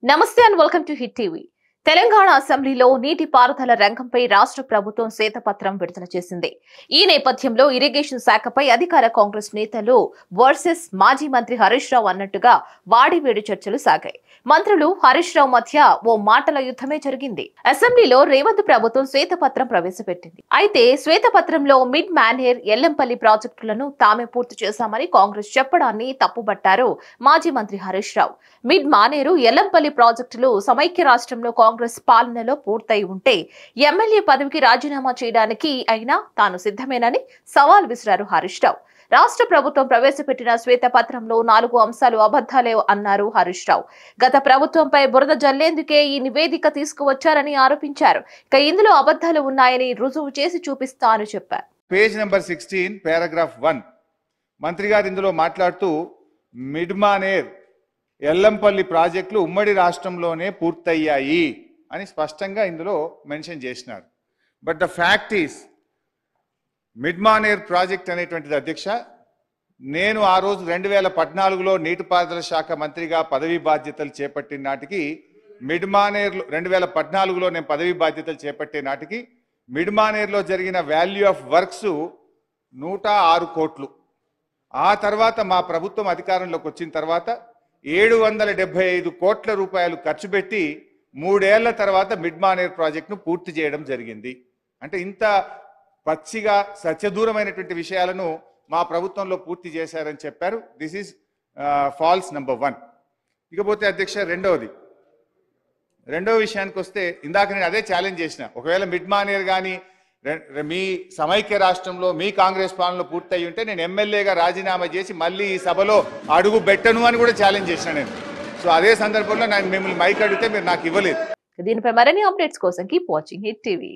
నమస్తే and welcome to hit TV. Telangana అసెంబ్లీలో నీటి పారుదల రంగంపై రాష్ట్ర ప్రభుత్వం శ్వేతపత్రం విడుదల చేసింది. ఈ నేపథ్యంలో ఇరిగేషన్ శాఖపై అధికార కాంగ్రెస్ నేతలు వర్సెస్ మాజీ మంత్రి హరీష్ రావు అన్నట్టుగా వాడివేడి చర్చలు సాగాయి. మంత్రులు హరీష్ రావు మధ్య ఓ మాటల యుద్ధమే జరిగింది. అసెంబ్లీలో రేవంత్ ప్రభుత్వం శ్వేతపత్రం ప్రవేశపెట్టింది. అయితే శ్వేతపత్రంలో మిడ్ మానేర్, ఎల్లంపల్లి ప్రాజెక్టులను తామే పూర్తి చేశామని కాంగ్రెస్ చెప్పడాన్ని తప్పుబట్టారు మాజీ మంత్రి హరీష్ రావు. మిడ్ మానేరు, ఎల్లంపల్లి ప్రాజెక్టులు సమైక్య రాష్ట్రంలో కాంగ్రెస్ పాలనలో పూర్తయి ఉంటే ఎమ్మెల్యే పదవికి రాజీనామా చేయడానికి అయినా తాను సిద్ధమేనని సవాల్ విసిరారు హరీష్ రావు. రాష్ట్ర ప్రభుత్వం ప్రవేశపెట్టిన శ్వేతపత్రంలో 4 అంశాలు అబద్దాలే అన్నారు హరీష్ రావు. గత ప్రభుత్వంపై బురద జల్లేందుకే ఈ నివేదిక తీసుకువచ్చారని ఆరోపించారు. ఇక ఇందులో అబద్దాలు ఉన్నాయని రుజువు చేసి చూపిస్తా అని చెప్పారు. పేజ్ నెంబర్ 16 పారాగ్రాఫ్ 1 మంత్రి గారు ఇందులో మాట్లాడుతూ మిడ్మానేర్, ఎల్లంపల్లి ప్రాజెక్టులు ఉమ్మడి రాష్ట్రంలోనే పూర్తయ్యాయి అని స్పష్టంగా ఇందులో మెన్షన్ చేసినారు. But the fact is Mid Manair project అనేటువంటిది అధ్యక్ష, నేను ఆ రోజు 2014లో నీటిపారుదల శాఖ మంత్రిగా పదవీ బాధ్యతలు చేపట్టిన నాటికి మిడ్మానేర్ 2014లో నేను పదవీ బాధ్యతలు చేపట్టే నాటికి మిడ్మానేర్లో జరిగిన వాల్యూ ఆఫ్ వర్క్స్ 106 కోట్లు. ఆ తర్వాత మా ప్రభుత్వం అధికారంలోకి వచ్చిన తర్వాత 775 కోట్ల రూపాయలు ఖర్చు పెట్టి 3 ఏళ్ల తర్వాత మిడ్మానేర్ ప్రాజెక్టును పూర్తి చేయడం జరిగింది. అంటే ఇంత పచ్చిగా సత్యదూరమైనటువంటి విషయాలను మా ప్రభుత్వంలో పూర్తి చేశారని చెప్పారు. This is false number 1. ఇకపోతే అధ్యక్ష రెండో విషయానికి వస్తే, ఇందాక నేను అదే ఛాలెంజ్ చేసిన, ఒకవేళ మిడ్మానేర్ కానీ మీ సమైక్య రాష్ట్రంలో మీ కాంగ్రెస్ పాలనలో పూర్తయి ఉంటే నేను ఎమ్మెల్యేగా రాజీనామా చేసి మళ్ళీ ఈ సభలో అడుగు పెట్టను అని కూడా ఛాలెంజ్ చేసిన నేను. సో అదే సందర్భంలో నేను మిమ్మల్ని మైక్ అడిగితే మీరు నాకు ఇవ్వలేదు. దీనిపై మరిన్ని అప్డేట్స్ కోసం కీప్ వాచింగ్ హిట్ టీవీ.